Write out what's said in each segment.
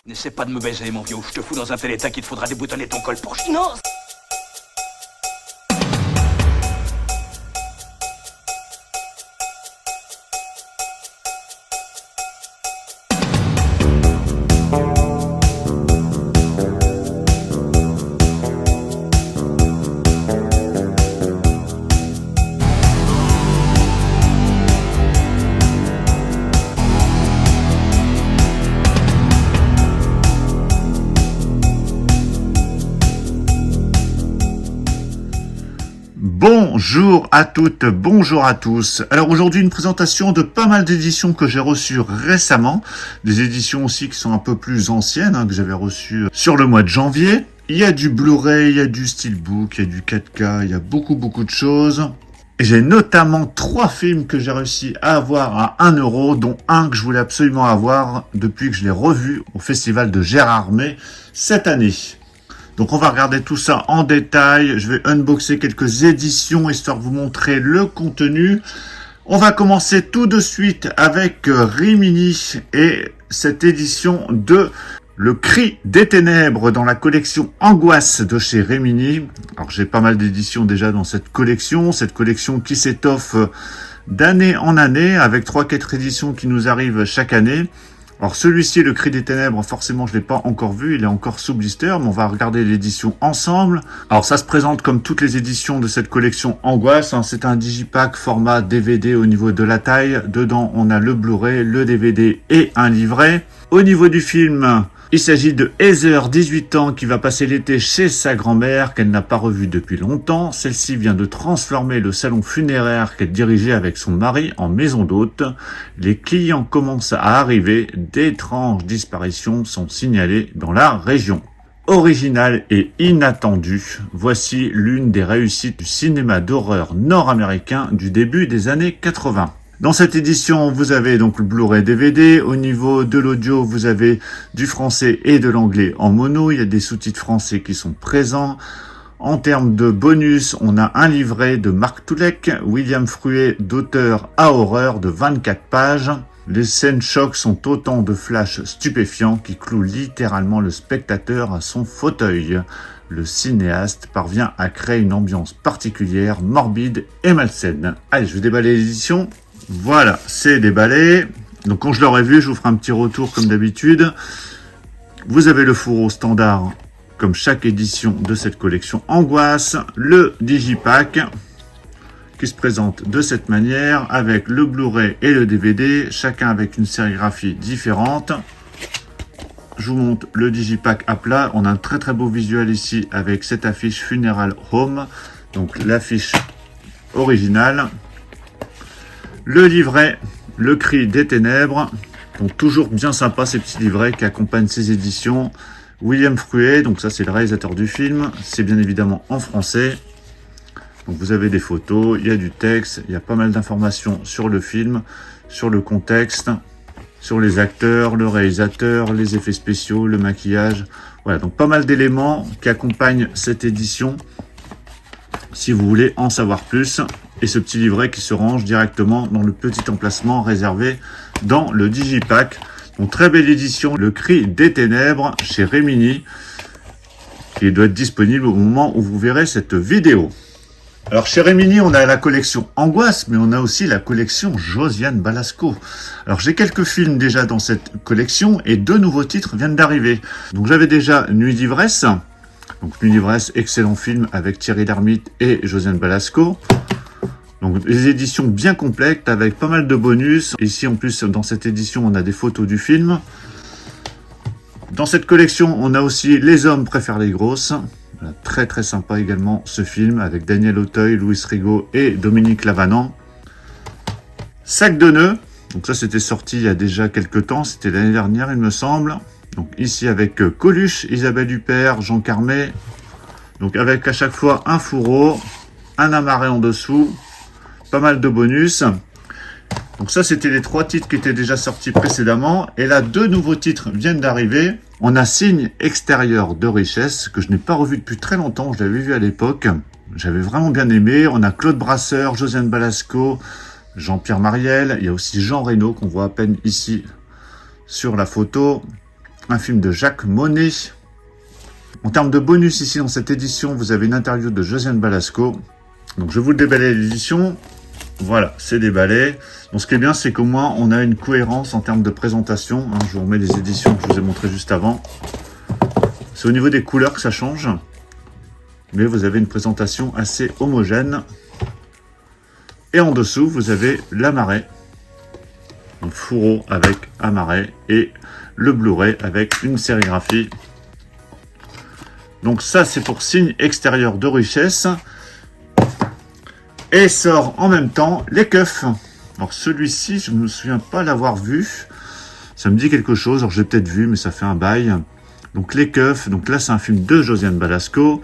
N'essaie pas de me baiser, mon vieux, je te fous dans un tel état qu'il te faudra déboutonner ton col pour... Non. Bonjour à toutes, bonjour à tous. Alors aujourd'hui une présentation de pas mal d'éditions que j'ai reçues récemment, des éditions aussi qui sont un peu plus anciennes, que j'avais reçues sur le mois de janvier. Il y a du Blu-ray, il y a du Steelbook, il y a du 4K, il y a beaucoup de choses. Et j'ai notamment 3 films que j'ai réussi à avoir à 1 €, dont un que je voulais absolument avoir depuis que je l'ai revu au festival de Gérardmer cette année. Donc on va regarder tout ça en détail, je vais unboxer quelques éditions histoire de vous montrer le contenu. On va commencer tout de suite avec Rimini et cette édition de Le Cri des Ténèbres dans la collection Angoisse de chez Rimini. Alors j'ai pas mal d'éditions déjà dans cette collection qui s'étoffe d'année en année avec 3-4 éditions qui nous arrivent chaque année. Alors celui-ci, Le Cri des Ténèbres, forcément je l'ai pas encore vu, il est encore sous blister, mais on va regarder l'édition ensemble. Alors ça se présente comme toutes les éditions de cette collection Angoisse, c'est un digipack format DVD au niveau de la taille. Dedans on a le Blu-ray, le DVD et un livret. Au niveau du film, il s'agit de Heather, 18 ans, qui va passer l'été chez sa grand-mère, qu'elle n'a pas revue depuis longtemps. Celle-ci vient de transformer le salon funéraire qu'elle dirigeait avec son mari en maison d'hôte. Les clients commencent à arriver, d'étranges disparitions sont signalées dans la région. Original et inattendu, voici l'une des réussites du cinéma d'horreur nord-américain du début des années 80. Dans cette édition, vous avez donc le Blu-ray DVD. Au niveau de l'audio, vous avez du français et de l'anglais en mono. Il y a des sous-titres français qui sont présents. En termes de bonus, on a un livret de Marc Toulek, William Fruet, d'auteur à horreur de 24 pages. Les scènes chocs sont autant de flashs stupéfiants qui clouent littéralement le spectateur à son fauteuil. Le cinéaste parvient à créer une ambiance particulière, morbide et malsaine. Allez, je vais déballer l'édition. Voilà, c'est déballé. Donc quand je l'aurai vu, je vous ferai un petit retour comme d'habitude. Vous avez le fourreau standard, comme chaque édition de cette collection Angoisse. Le digipack, qui se présente de cette manière, avec le Blu-ray et le DVD, chacun avec une sérigraphie différente. Je vous montre le digipack à plat. On a un très beau visuel ici, avec cette affiche Funeral Home, donc l'affiche originale. Le livret, Le Cri des Ténèbres, donc toujours bien sympa ces petits livrets qui accompagnent ces éditions. William Fruet, donc ça c'est le réalisateur du film, c'est bien évidemment en français. Donc vous avez des photos, il y a du texte, il y a pas mal d'informations sur le film, sur le contexte, sur les acteurs, le réalisateur, les effets spéciaux, le maquillage. Voilà, donc pas mal d'éléments qui accompagnent cette édition si vous voulez en savoir plus. Et ce petit livret qui se range directement dans le petit emplacement réservé dans le digipack. Donc très belle édition, Le Cri des Ténèbres chez Rimini, qui doit être disponible au moment où vous verrez cette vidéo. Alors chez Rimini, on a la collection Angoisse, mais on a aussi la collection Josiane Balasco. Alors j'ai quelques films déjà dans cette collection et 2 nouveaux titres viennent d'arriver. Donc j'avais déjà Nuit d'ivresse. Donc Nuit d'ivresse, excellent film avec Thierry Lhermitte et Josiane Balasco. Donc les éditions bien complètes avec pas mal de bonus. Ici en plus dans cette édition on a des photos du film. Dans cette collection on a aussi Les hommes préfèrent les grosses. Voilà, très sympa également ce film avec Daniel Auteuil, Louis Rigaud et Dominique Lavanant. Sac de nœuds. Donc ça c'était sorti il y a déjà quelques temps, c'était l'année dernière il me semble. Donc ici avec Coluche, Isabelle Huppert, Jean Carmet. Donc avec à chaque fois un fourreau, un amarré en dessous. Pas mal de bonus. Donc ça, c'était les 3 titres qui étaient déjà sortis précédemment. Et là, 2 nouveaux titres viennent d'arriver. On a Signe extérieur de richesse, que je n'ai pas revu depuis très longtemps. Je l'avais vu à l'époque. J'avais vraiment bien aimé. On a Claude Brasseur, Josiane Balasco, Jean-Pierre Mariel. Il y a aussi Jean Reno, qu'on voit à peine ici sur la photo. un film de Jacques Monet. En termes de bonus, ici dans cette édition, vous avez une interview de Josiane Balasco. Donc je vous le déballe à l'édition. Voilà, c'est déballé. Donc ce qui est bien, c'est qu'au moins on a une cohérence en termes de présentation. Je vous remets les éditions que je vous ai montrées juste avant. C'est au niveau des couleurs que ça change. Mais vous avez une présentation assez homogène. Et en dessous, vous avez l'Amaret. Un fourreau avec Amaret et le Blu-ray avec une sérigraphie. Donc ça, c'est pour signe extérieur de richesse. Et sort en même temps les keufs. Alors celui-ci, je ne me souviens pas l'avoir vu. Ça me dit quelque chose. Alors j'ai peut-être vu, mais ça fait un bail. Donc les keufs. Donc là, c'est un film de Josiane Balasco.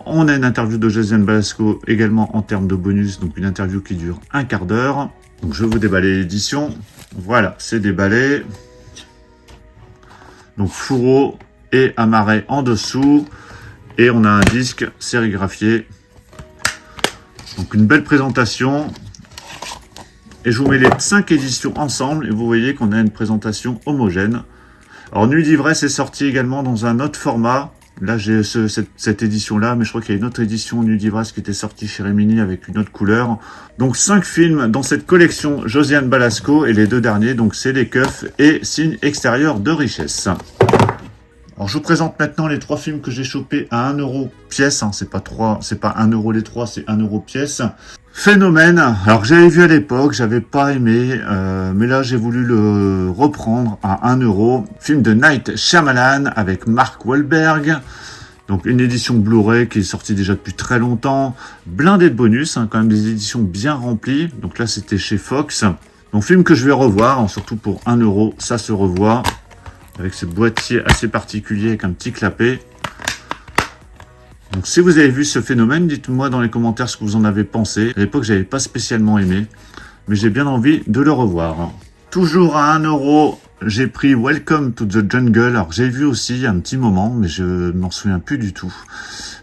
On a une interview de Josiane Balasco également en termes de bonus. Donc une interview qui dure un quart d'heure. Donc je vais vous déballer l'édition. Voilà, c'est déballé. Donc fourreau et Amaret en dessous. Et on a un disque sérigraphié. Donc une belle présentation. Et je vous mets les 5 éditions ensemble. Et vous voyez qu'on a une présentation homogène. Alors Nuit d'ivresse est sorti également dans un autre format. Là j'ai cette édition-là. Mais je crois qu'il y a une autre édition Nuit d'ivresse qui était sortie chez Rimini avec une autre couleur. Donc 5 films dans cette collection Josiane Balasco. Et les 2 derniers, donc c'est Les Keufs et Signe extérieur de richesse. Alors je vous présente maintenant les 3 films que j'ai chopés à 1 € pièce. C'est pas 1 € les 3, c'est 1 € pièce. Phénomène. Alors que j'avais vu à l'époque, j'avais pas aimé, mais là j'ai voulu le reprendre à 1 €. Film de Night Shyamalan avec Mark Wahlberg. Donc une édition Blu-ray qui est sortie déjà depuis très longtemps. Blindé de bonus, quand même des éditions bien remplies. Donc là c'était chez Fox. Donc film que je vais revoir, surtout pour 1 €, ça se revoit. Avec ce boîtier assez particulier avec un petit clapet. Donc si vous avez vu ce phénomène, dites-moi dans les commentaires ce que vous en avez pensé. À l'époque, j'avais pas spécialement aimé, mais j'ai bien envie de le revoir. Toujours à 1 €, j'ai pris Welcome to the Jungle. Alors j'ai vu aussi il y a un petit moment, mais je m'en souviens plus du tout.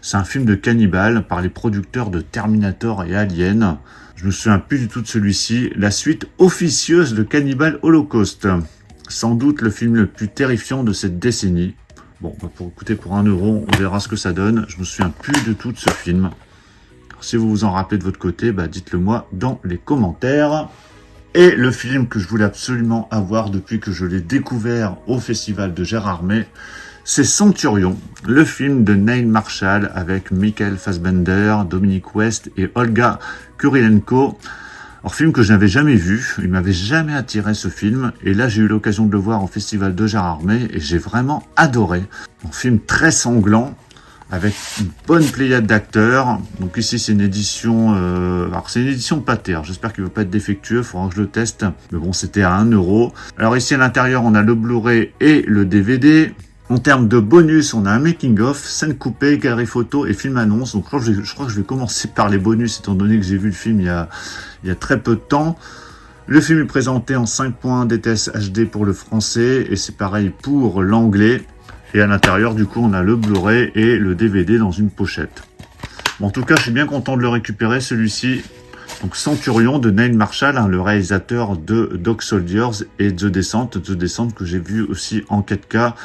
C'est un film de cannibale par les producteurs de Terminator et Alien. Je me souviens plus du tout de celui-ci. La suite officieuse de Cannibal Holocaust. Sans doute le film le plus terrifiant de cette décennie. Bon, pour écouter pour 1 €, on verra ce que ça donne. Je me souviens plus du tout de ce film. Alors, si vous vous en rappelez de votre côté, dites-le moi dans les commentaires. Et le film que je voulais absolument avoir depuis que je l'ai découvert au festival de Gérardmer, c'est Centurion, le film de Neil Marshall avec Michael Fassbender, Dominic West et Olga Kurylenko. Alors, film que je n'avais jamais vu, il m'avait jamais attiré ce film, et là j'ai eu l'occasion de le voir au festival de Gérardmer, et j'ai vraiment adoré. Un film très sanglant, avec une bonne pléiade d'acteurs. Donc ici c'est une édition, alors c'est une édition pâtée, j'espère qu'il ne va pas être défectueux, il faudra que je le teste, mais bon c'était à 1 €. Alors ici à l'intérieur on a le Blu-ray et le DVD. En termes de bonus, on a un making-of, scène coupée, galerie photo et film annonce. Donc je crois que je vais commencer par les bonus, étant donné que j'ai vu le film il y a très peu de temps. Le film est présenté en 5 points DTS HD pour le français, et c'est pareil pour l'anglais. Et à l'intérieur, du coup, on a le Blu-ray et le DVD dans une pochette. Bon, en tout cas, je suis bien content de le récupérer, celui-ci. Donc Centurion de Neil Marshall, le réalisateur de Dog Soldiers et The Descent que j'ai vu aussi en 4K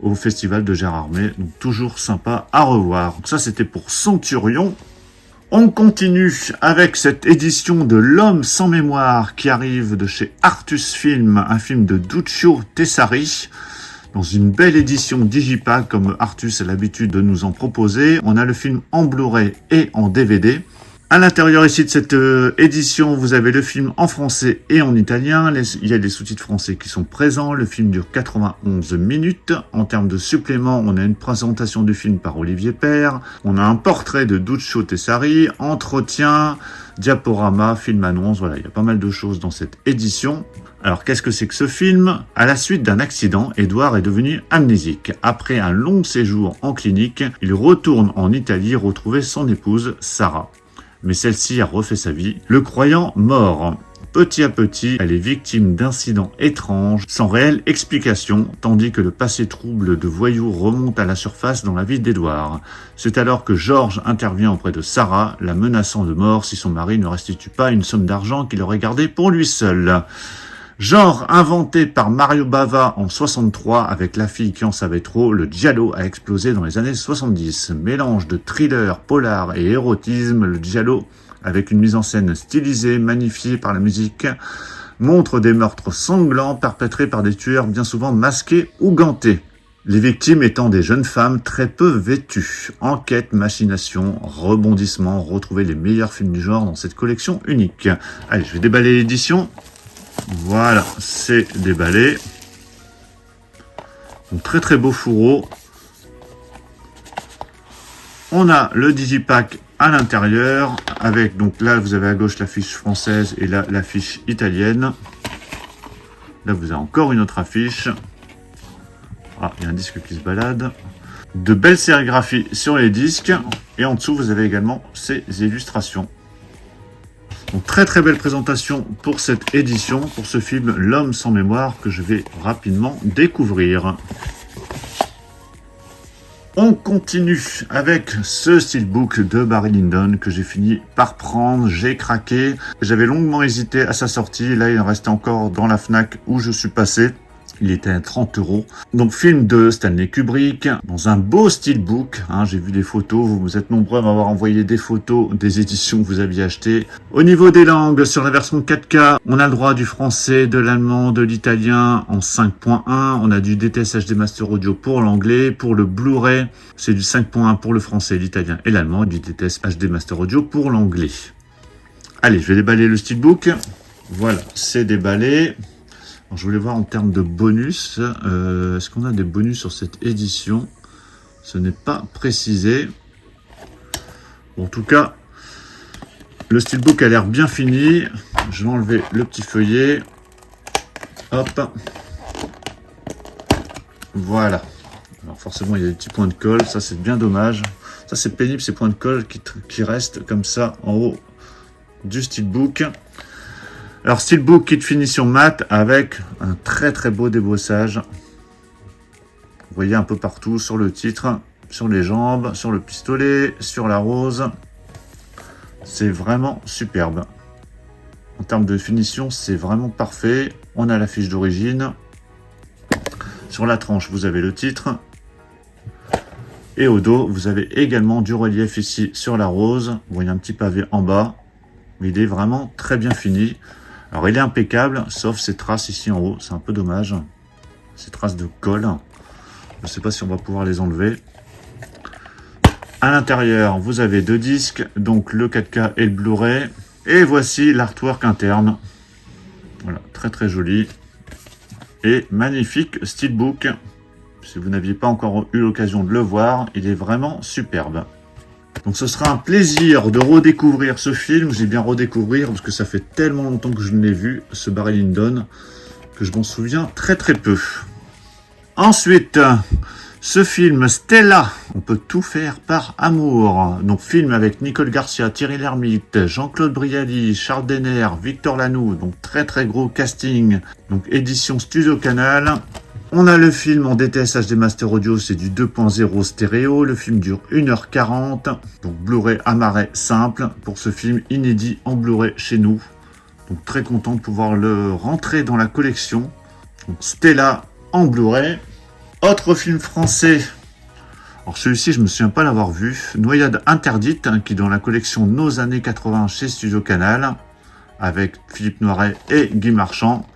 au festival de Gérardmer. Donc toujours sympa à revoir. Donc ça c'était pour Centurion. On continue avec cette édition de L'Homme sans mémoire qui arrive de chez Artus Film, un film de Duccio Tessari. Dans une belle édition Digipack comme Artus a l'habitude de nous en proposer. On a le film en Blu-ray et en DVD. À l'intérieur ici de cette édition, vous avez le film en français et en italien. Il y a des sous-titres français qui sont présents. Le film dure 91 minutes. En termes de supplément, on a une présentation du film par Olivier Père. On a un portrait de Duccio Tessari, entretien, diaporama, film annonce. Voilà, il y a pas mal de choses dans cette édition. Alors, qu'est-ce que c'est que ce film? À la suite d'un accident, Edouard est devenu amnésique. Après un long séjour en clinique, il retourne en Italie retrouver son épouse, Sarah. Mais celle-ci a refait sa vie, le croyant mort. Petit à petit, elle est victime d'incidents étranges, sans réelle explication, tandis que le passé trouble de voyous remonte à la surface dans la vie d'Edouard. C'est alors que Georges intervient auprès de Sarah, la menaçant de mort si son mari ne restitue pas une somme d'argent qu'il aurait gardée pour lui seul. Genre inventé par Mario Bava en 63 avec La fille qui en savait trop, le giallo a explosé dans les années 70. Mélange de thriller, polar et érotisme, le giallo, avec une mise en scène stylisée, magnifiée par la musique, montre des meurtres sanglants perpétrés par des tueurs bien souvent masqués ou gantés. Les victimes étant des jeunes femmes très peu vêtues. Enquête, machination, rebondissement, retrouver les meilleurs films du genre dans cette collection unique. Allez, je vais déballer l'édition. Voilà, c'est déballé. Donc, très très beau fourreau. On a le digipack à l'intérieur, avec donc là vous avez à gauche la fiche française et là la fiche italienne. Là vous avez encore une autre affiche. Ah, il y a un disque qui se balade. De belles sérigraphies sur les disques. Et en dessous vous avez également ces illustrations. Donc très très belle présentation pour cette édition, pour ce film L'homme sans mémoire que je vais rapidement découvrir. On continue avec ce steelbook de Barry Lyndon que j'ai fini par prendre, j'ai craqué. J'avais longuement hésité à sa sortie, là il en restait encore dans la Fnac où je suis passé. Il était à 30 €. Donc film de Stanley Kubrick, dans un beau steelbook. J'ai vu des photos, vous êtes nombreux à m'avoir envoyé des photos des éditions que vous aviez achetées. Au niveau des langues, sur la version 4K, on a le droit du français, de l'allemand, de l'italien en 5.1. On a du DTS HD Master Audio pour l'anglais. Pour le Blu-ray, c'est du 5.1 pour le français, l'italien et l'allemand, et du DTS HD Master Audio pour l'anglais. Allez, je vais déballer le steelbook. Voilà, c'est déballé. Alors, je voulais voir en termes de bonus, est-ce qu'on a des bonus sur cette édition? Ce n'est pas précisé. Bon, en tout cas, le steelbook a l'air bien fini. Je vais enlever le petit feuillet. Hop. Voilà. Alors forcément, il y a des petits points de colle. Ça, c'est bien dommage. Ça, c'est pénible, ces points de colle qui restent comme ça en haut du steelbook. Alors, steelbook kit finition mat avec un très très beau débossage. Vous voyez un peu partout sur le titre, sur les jambes, sur le pistolet, sur la rose. C'est vraiment superbe. En termes de finition, c'est vraiment parfait. On a la fiche d'origine. Sur la tranche, vous avez le titre. Et au dos, vous avez également du relief ici sur la rose. Vous voyez un petit pavé en bas. Il est vraiment très bien fini. Alors il est impeccable, sauf ces traces ici en haut, c'est un peu dommage. Ces traces de colle. Je ne sais pas si on va pouvoir les enlever. À l'intérieur, vous avez deux disques, donc le 4K et le Blu-ray. Et voici l'artwork interne. Voilà, très très joli. Et magnifique steelbook. Si vous n'aviez pas encore eu l'occasion de le voir, il est vraiment superbe. Donc ce sera un plaisir de redécouvrir ce film. J'ai bien redécouvrir parce que ça fait tellement longtemps que je ne l'ai vu, ce Barry Lyndon, que je m'en souviens très très peu. Ensuite, ce film Stella, on peut tout faire par amour. Donc film avec Nicole Garcia, Thierry Lhermitte, Jean-Claude Brialy, Charles Denner, Victor Lanoux. Donc très très gros casting. Donc édition Studio Canal. On a le film en DTS HD Master Audio, c'est du 2.0 stéréo. Le film dure 1h40. Donc Blu-ray amarré simple pour ce film inédit en Blu-ray chez nous. Donc très content de pouvoir le rentrer dans la collection. Donc Stella en Blu-ray. Autre film français. Alors celui-ci, je me souviens pas l'avoir vu. Noyade interdite, qui est dans la collection Nos années 80 chez Studio Canal, avec Philippe Noiret et Guy Marchand.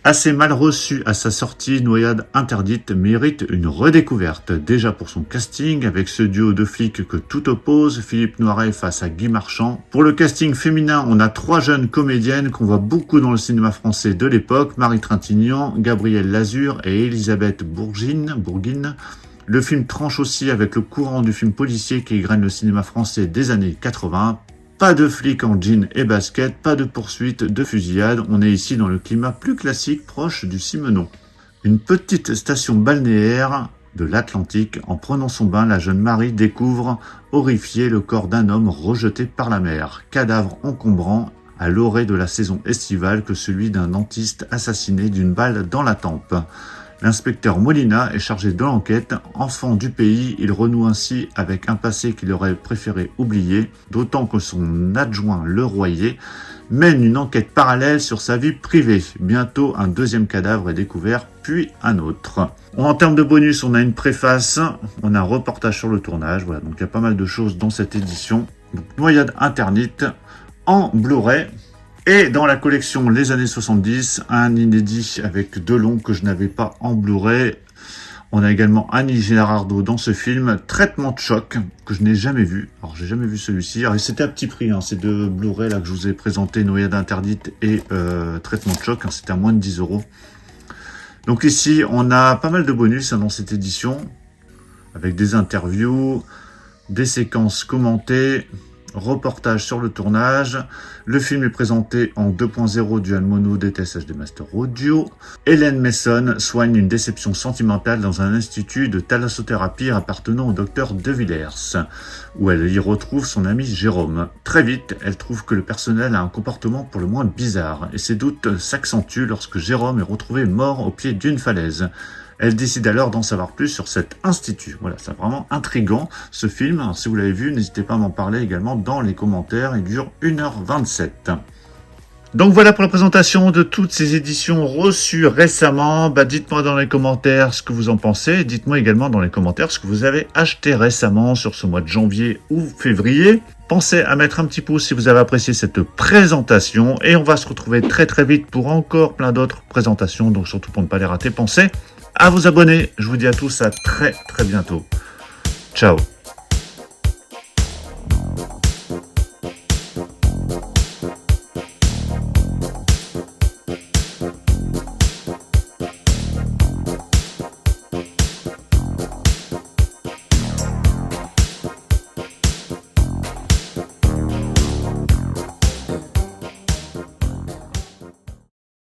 Assez mal reçu à sa sortie, Noyade interdite mérite une redécouverte. Déjà pour son casting, avec ce duo de flics que tout oppose, Philippe Noiret face à Guy Marchand. Pour le casting féminin, on a trois jeunes comédiennes qu'on voit beaucoup dans le cinéma français de l'époque, Marie Trintignant, Gabrielle Lazur et Elisabeth Bourguin. Le film tranche aussi avec le courant du film policier qui égrène le cinéma français des années 80. Pas de flics en jean et basket, pas de poursuite de fusillade, on est ici dans le climat plus classique proche du Simenon. Une petite station balnéaire de l'Atlantique, en prenant son bain, la jeune Marie découvre, horrifiée, le corps d'un homme rejeté par la mer. Cadavre encombrant, à l'orée de la saison estivale que celui d'un dentiste assassiné d'une balle dans la tempe. L'inspecteur Molina est chargé de l'enquête. Enfant du pays, il renoue ainsi avec un passé qu'il aurait préféré oublier, d'autant que son adjoint Le Royer mène une enquête parallèle sur sa vie privée. Bientôt, un deuxième cadavre est découvert, puis un autre. En termes de bonus, on a une préface, on a un reportage sur le tournage. Voilà, donc il y a pas mal de choses dans cette édition. Donc, Noyade interdite en Blu-ray. Et dans la collection Les années 70, un inédit avec Delon que je n'avais pas en Blu-ray. On a également Annie Girardot dans ce film, Traitement de choc, que je n'ai jamais vu. Alors, j'ai jamais vu celui-ci. Alors, c'était à petit prix, hein. Ces deux Blu-ray là que je vous ai présenté, Noyade interdite et Traitement de choc, hein. C'était à moins de 10 €. Donc ici, on a pas mal de bonus, hein, dans cette édition, avec des interviews, des séquences commentées, reportage sur le tournage. Le film est présenté en 2.0 Dual Mono DTS HD Master Audio. Hélène Mason soigne une déception sentimentale dans un institut de thalassothérapie appartenant au docteur De Villers, où elle y retrouve son ami Jérôme. Très vite, elle trouve que le personnel a un comportement pour le moins bizarre, et ses doutes s'accentuent lorsque Jérôme est retrouvé mort au pied d'une falaise. Elle décide alors d'en savoir plus sur cet institut. Voilà, c'est vraiment intriguant ce film. Alors, si vous l'avez vu, n'hésitez pas à m'en parler également dans les commentaires. Il dure 1h27. Donc voilà pour la présentation de toutes ces éditions reçues récemment. Dites-moi dans les commentaires ce que vous en pensez. Dites-moi également dans les commentaires ce que vous avez acheté récemment sur ce mois de janvier ou février. Pensez à mettre un petit pouce si vous avez apprécié cette présentation. Et on va se retrouver très très vite pour encore plein d'autres présentations. Donc surtout pour ne pas les rater, pensez à vous abonner. Je vous dis à tous à très très bientôt. Ciao.